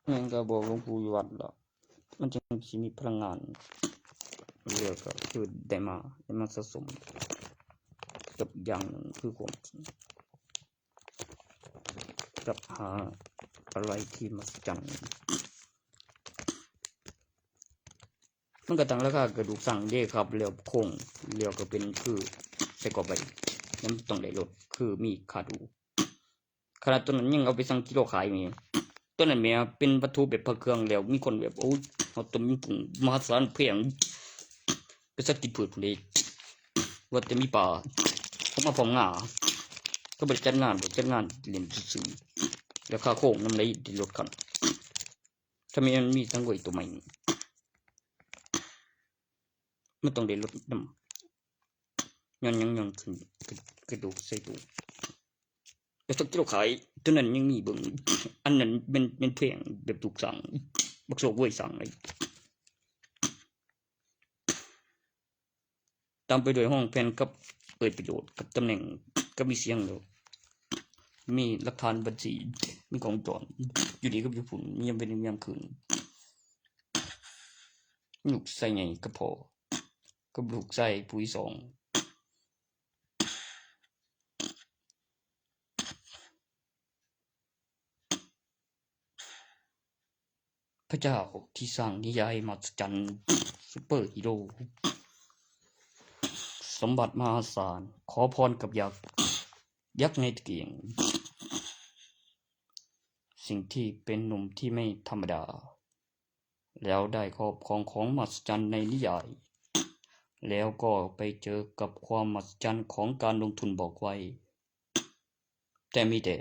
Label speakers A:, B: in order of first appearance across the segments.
A: แม่งก็บอกหลวงปู่อยู่วัดละมันจึงสิมีพลังงานเรียกก็คือได้มาสะสมกับอย่างหนึ่งคือความจริงกับหาอะไรที่มหัศจรรย์มันก็ตั้งราคากระดูกสั่งเด้ครับเรียวโค้งเรียวก็เป็นคือใส่กรอบไปยังต้องได้ลดคือมีค่าดูขนาดตัวนั้นยังเอาไปสั่งกิโลขายมีตัวนั้นแม่เป็นวัตถุแบบพระเครื่องแล้วมีคนแบบโอ้ยเอาตัวมีผงมหาศาลเพียงไปสักติดผืนเลยว่าจะมีป่าเขามาพร้อมงาก็บริจัดงานเรียนสื่อแล้วค่าโค้งน้ำไหลดิลดกันถ้ามีทั้งไว้ตัวใหม่ไม่ต้องได้ลดน้ำยังขึ้นกระดูกใส่ตัวแล้วสักกิโลขายตัวนั้นยังมีเบิ่งอันนั้นเป็นเพียงแบบถูกสั่งบักโซกเว้ยสั่งเลยตามไปโดยห้องแผ่นกับประโยชน์กับตำแหน่งกับมีเสียงแล้วมีหลักฐานบัญชีมีกองจรอยู่ดีกับอยู่ฝุ่นมียามเป็นยามคืนลูกใส่ไงก็พอกับลูกใส่ปุ๋ยสองพระเจ้าที่สร้างนิยายมหัศจรรย์ซุปเปอร์ฮีโร่สมบัติมหาศาลขอพรกับยักษ์ในตะเกียงสิ่งที่เป็นหนุ่มที่ไม่ธรรมดาแล้วได้ครอบครองของมหัศจรรย์ในนิยายแล้วก็ไปเจอกับความมหัศจรรย์ของการลงทุนบอกไว้แต่มีแต่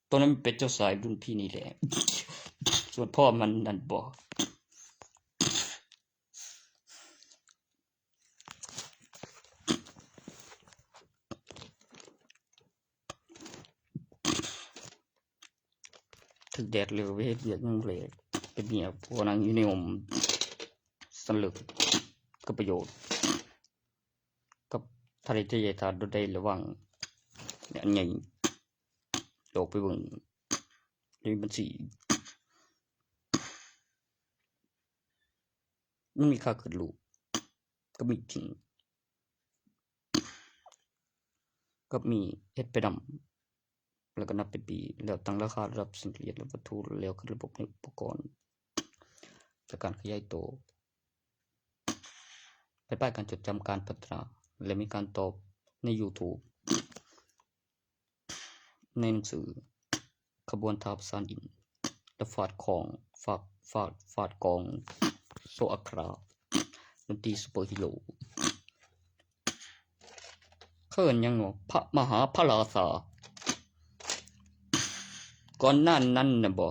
A: ตอนนั้นเป็นเจ้าสายรุ่นพี่นี่แหละส่วนพ่อมันนั่นบอกถึกแดดเหลือเวทเบียดยังเหลกเป็นเมียพวกนางอยู่ในอมสลึกกับประโยชน์กับทะเลทะเลทาดได้ระวังเนี่ยไงโลกไปเบิ่งในบัญชีมันมีค่าเกิดลูกก็มีจริงก็มีเฮ็ดไปดำแล้วก็นับเป็นปีแล้วตั้งราคาระดับสิ่งละเอียดและวัตถุแล้วขึ้นระบบในอุปกรณ์จากการขยายตัวไปป้ายการจดจำการพัฒนาและมีการตอบใน YouTube ในหนังสือขบวนท่าประสานอินและฟาดกองโซอัคราดนตรีซุปเปอร์ฮีโร่เขินยังหนอพระมหาพระราชาก่อนนั้นนะบ่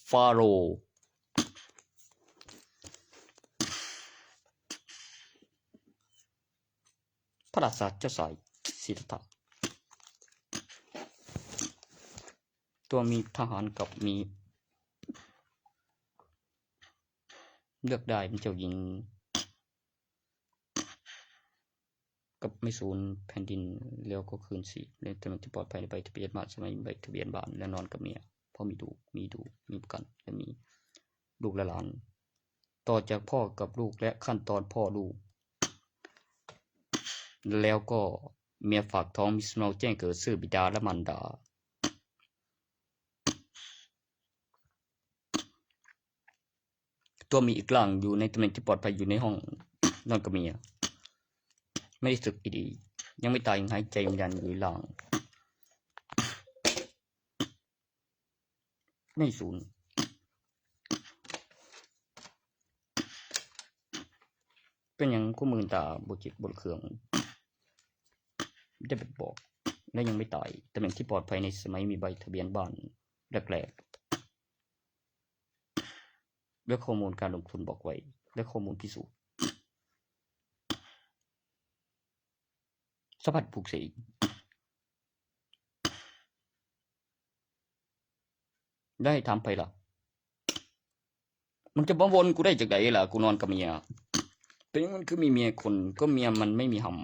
A: ฟาโรห์พระราชาเจ้าสายสิทธัตถะตัวมีทหารกับมีเลือกได้เป็นเจ้าหญิงกับไม่สูญแผ่นดินแล้วก็คืนสิเรื่องตำแหน่งที่ปลอดภัยในใบทะเบียนบ้านสมัยใบทะเบียนบ้านและนอนกับเมียพ่อมีประกันและมีลูกและหลานต่อจากพ่อกับลูกและขั้นตอนพ่อลูกแล้วก็เมียฝากท้องมีสำเนาแจ้งเกิดชื่อบิดาและมารดาตัวมีอีกหลังอยู่ในตำแหน่งที่ปลอดภัยอยู่ในห้องนอนกับเมียไม่ได้สึกดียังไม่ตายยังหายใจยังยันอยู่หลังไม่สูญเป็นอย่างคู่มือตาบจิตบนเครื่องได้บอกและยังไม่ตายตำแหน่งที่ปลอดภัยในสมัยมีใบทะเบียนบ้านแรกๆและข้อมูลการลงทุนบอกไว้และข้อมูลพิสูจน์สัมผัสผูกเสกได้ทำไปล่ะมันจะมาวนกูได้จากไหนล่ะกูนอนกับเมียเป็นมันคือมีเมียคนก็เมียมันไม่มีหำ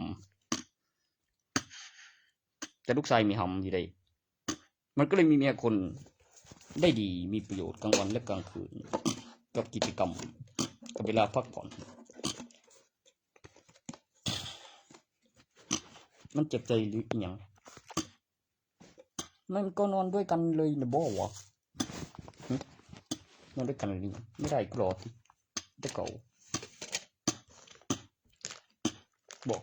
A: แต่ลูกชายมีหำอยู่ได้มันก็เลยมีเมียคนได้ดีมีประโยชน์กลางวันและกลางคืนกับกิจกรรมกับเวลาพักผ่อนมันเจ็บใจหรืออีหยังมันก็นอนด้วยกันเลยนะบ่วะนอนด้วยกันเลยไม่ได้กรอดได้เก่าบอก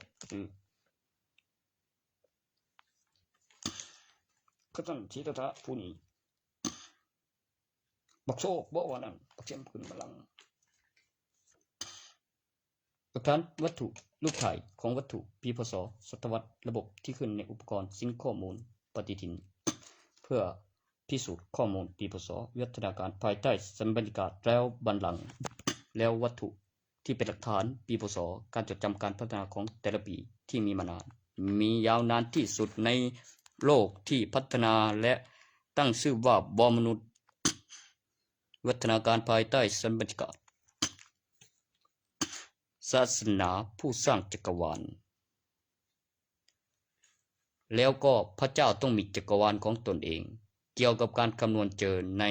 A: ก็ต้องชี้ตาผู้นี้บักโซ่บอกว่านั่นบักเสียมขึ้นมาลังประการวัตถุรูปถ่ายของวัตถุปีพศศตวรรษระบบที่ขึ้นในอุปกรณ์ซิงค์ข้อมูลปฏิทินเพื่อพิสูจน์ข้อมูลปีพศวิวัฒนาการภายใต้สัมบรรยากาศแล้วบัลลังก์แล้ววัตถุที่เป็นหลักฐานปีพศการจดจำการพัฒนาของแต่ละปีที่มีมานานมียาวนานที่สุดในโลกที่พัฒนาและตั้งชื่อว่าบอมนุษย์วิวัฒนาการภายใต้สัมบรรยากาศศาสนาผู้สร้างจักรวาลแล้วก็พระเจ้าต้องมีจักรวาลของตนเองเกี่ยวกับการคำนวณเจอใน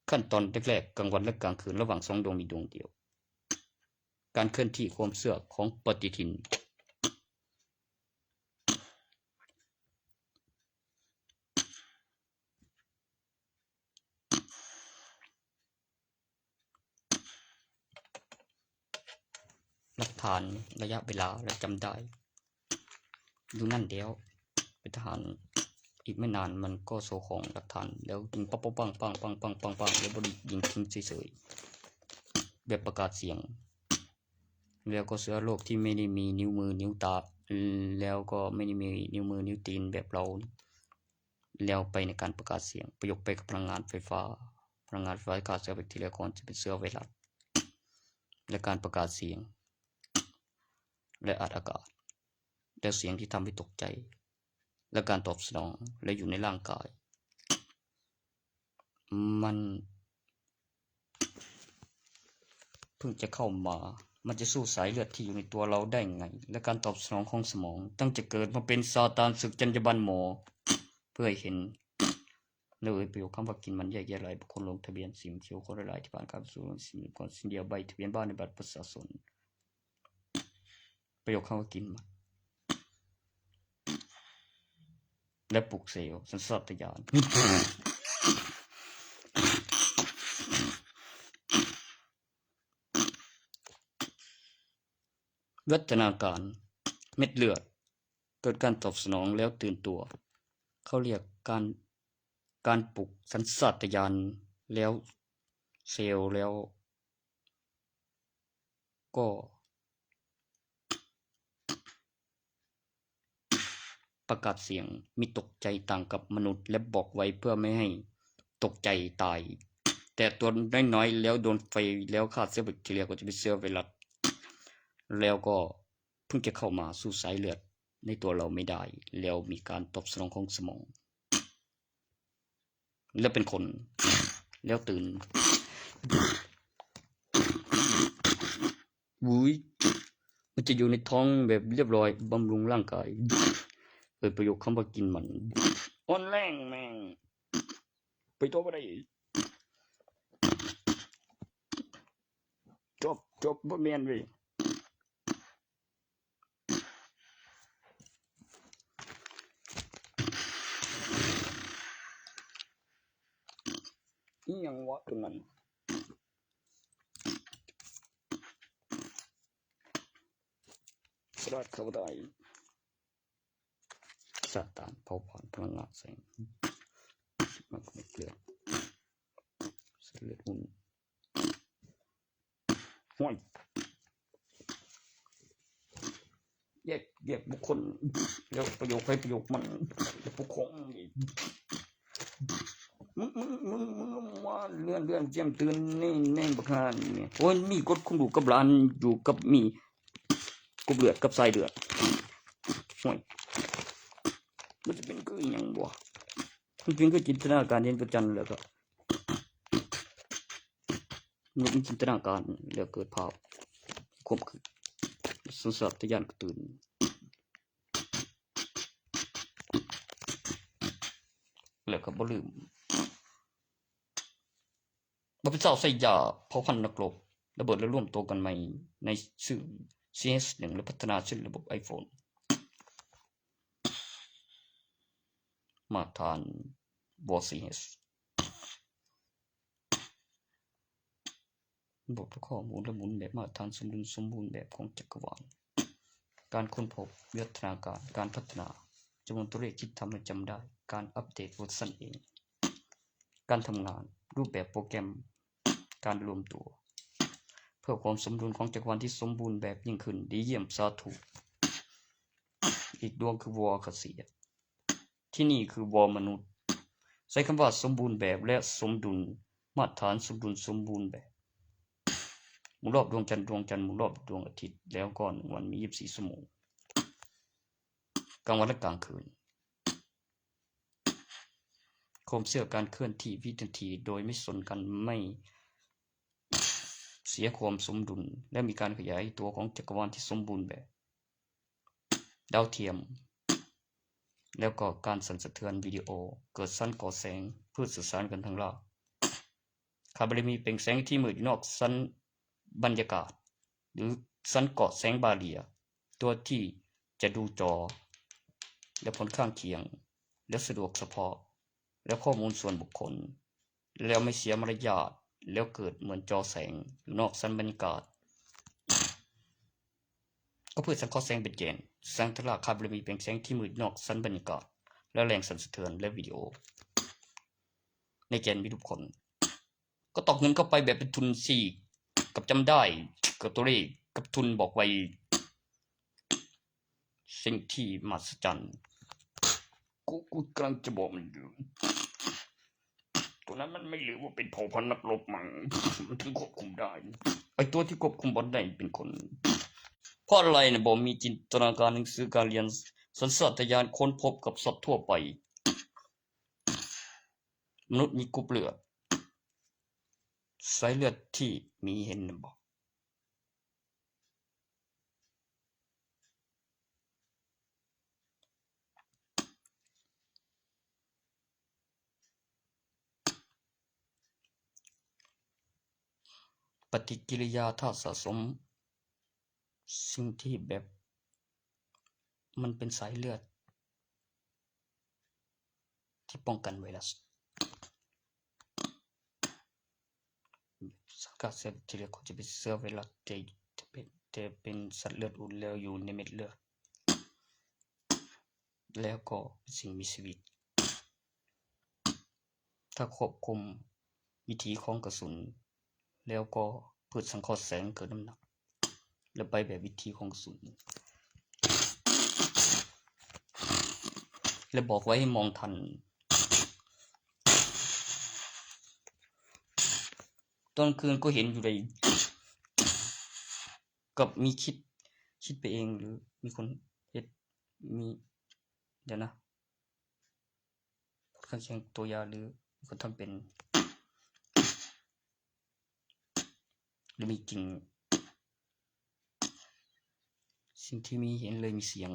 A: ขั้นตอนแรกๆกลางวันและกลางคืนระหว่างสองดวงมีดวงเดียวการเคลื่อนที่ความเสื่อมของปฏิทินหลักฐานระยะเวลาและจำได้ดูนั่นเดียวเป็นทหารอีกไม่นานมันก็โซของหลักฐานแล้วยิงปังปังปังปังปังปังปังแล้วบริยิงทิ้งเฉยๆแบบประกาศเสียงแล้วก็เสือโลกที่ไม่ได้มีนิ้วมือนิ้วตาแล้วก็ไม่ได้มีนิ้วมือนิ้วตีนแบบเราแล้วไปในการประกาศเสียงประโยคไปกับพลังงานไฟฟ้าขาดเสือแบคทีเรียก่อนจะเป็นเสือไวรัสและการประกาศเสียงและอัดอากาศและเสียงที่ทำให้ตกใจและการตอบสนองและอยู่ในร่างกายมันเพิ่งจะเข้ามามันจะสู้สายเลือดที่อยู่ในตัวเราได้ไงและการตอบสนองของสมองตั้งจะเกิดมาเป็นซาตานศึกจรรยาบรรณหมอเพื่อให้เห็นเลยประโยคคำว่ากินมันแยกแยะหลายบุคคลลงทะเบียนสิมเขียวคนหลายที่ผ่านการสู้สิ่งก่อนสิ่งเดียวใบทะเบียนบ้านในบัตรประชาชนประโยคคำว่ากินมันและปลุกเซลล์สัญชาตญาณวิวัฒนาการเม็ดเลือดเกิดการตอบสนองแล้วตื่นตัวเขาเรียกการปลุกสัญชาตญาณแล้วเซลล์แล้วก็ประกาศเสียงมีตกใจต่างกับมนุษย์และบอกไว้เพื่อไม่ให้ตกใจตายแต่ตัวน้อยๆแล้วโดนไฟแล้วฆ่าเซลล์แบคทีเรียก็จะเป็นเซลล์ไวรัสแล้วก็เพิ่งจะเข้ามาสู่สายเลือดในตัวเราไม่ได้แล้วมีการตอบสนองของสมองแล้วเป็นคนแล้วตื่นวุ้ยมันจะอยู่ในท้องแบบเรียบร้อยบำรุงร่างกายประโยคคำว่ากินมันอ่อนแรงแม่งไปตัวอะไรจบบ่แม่นเว้ยนี่ยังวะตัวนั้นสลัดเข้าได้ซาตานเผาผลาญพลังงานแสงมันก็ไม่เกลือเส้นเลือดอุ่นห้วยแยกบุคคลแล้วประโยคให้ประโยคมันบุคคลมึงว่าเลื่อนเจียมตื่นนี่บักฮานนี่โอ้ยมีกดคงดูกับหลานอยู่กับมีกบเลือดกับสายเลือดห่วยมันจะเป็นคือหยังบ่มันเป็นคือจินตนาการเห็นประจันแล้วก็มันเป็นจินตนาการแล้วเกิดภาพความคือสัญชาตญาณก็ตื่น แล้วก็บ่ลืมบ่เป็นเจ้าใส่ยาเผ่าพันธุ์นักรบระเบิดและร่วมตัวกันใหม่ในชื่อ CS1 และพัฒนาขึ้นระบบ iPhone มาตรฐาน WCS ระบบข้อมูลและหมุนแบบมาตรฐานสมดุลสมบูรณ์แบบของจักรวาลการค้นพบวิวัฒนาการการพัฒนาจำนวนตัวเลขที่ทำให้จำได้การอัปเดตเวอร์ชันเองการทำงานรูปแบบโปรแกรมการรวมตัวเพื่อความสมดุลของจักรวาลที่สมบูรณ์แบบยิ่งขึ้นดีเยี่ยมสาธุอีกดวงคือวอคเสียที่นี่คือวอมนุษย์ใช้คำว่าสมบูรณ์แบบและสมดุลมาตรฐานสมดุลสมบูรณ์แบบหมุนรอบดวงจันทร์หมุนรอบดวงอาทิตย์แล้วก็1 วันมี24 ชั่วโมงกลางวันและกลางคืนโคมเสื้อการเคลื่อนที่วินาทีโดยไม่สนกันไม่เสียความสมดุลและมีการขยายตัวของจักรวาลที่สมบูรณ์แบบดาวเทียมแล้วก็การสั่นสะเทือนวิดีโอเกิดสั้นก่อแสงเพื่อสื่อสารกันทางลากคาร์บอนมีเปล่งแสงที่มืดนอกสั้นบรรยากาศหรือสั้นเกาะแสงบาเรียตัวที่จะดูจอและผลข้างเคียงและสะดวกเฉพาะและข้อมูลส่วนบุคคลแล้วไม่เสียมารยาทแล้วเกิดเหมือนจอแสงหรือนอกสั้นบรรยากาศก็เพื่อสังเคราะห์แสงเป็นแกนแสงทะลาคาร์บอนมีเปล่งแสงที่มืดนอกสั้นบรรยากาศและแรงสั่นสะเทือนและวิดีโอในแกนมีทุกคนก็ตอกเงินเข้าไปแบบเป็นทุนสี่กับจำได้กับตัวเลขกับทุนบอกไว้สิ่งที่มหัศจรรย์กูกำลังจะบอกมันอยู่ตัวนั้นมันไม่รู้ว่าเป็นเผ่าพันธุ์นักรบมั้งมันถึงควบคุมได้ไอตัวที่ควบคุมบอลได้เป็นคนเพราะอะไรเนี่ยบอกมีจินตนาการหนังสือการเรียนสัญชาตญาณค้นพบกับสัตว์ทั่วไปมนุษย์มีกรุ๊ปเลือดสายเลือดที่มีเห็นบอกปฏิกิริยาถ้าสะสมสิ่งที่แบบมันเป็นสายเลือดที่ป้องกันไวรัสสังกัดเซลล์ที่เรียกว่าจะเป็นเชื้อไวรัสจะเป็นสัตว์เลือดอุ่นแล้วอยู่ในเม็ดเลือดแล้วก็เป็นสิ่งมีชีวิตถ้าควบคุมวิถีของกระสุนแล้วก็เพื่อสังเคราะห์แสงเกิดน้ำหนักและไปแบบวิธีของกระสุนและบอกไว้ให้มองทันตอนคืนก็เห็นอยู่ในกับมีคิดไปเองหรือมีคนเฮ็ดมีเดี๋ยวนะข้างเคียงตัวยาหรือมีคนทำเป็นหรือมีจริงสิ่งที่มีเห็นเลยมีเสียง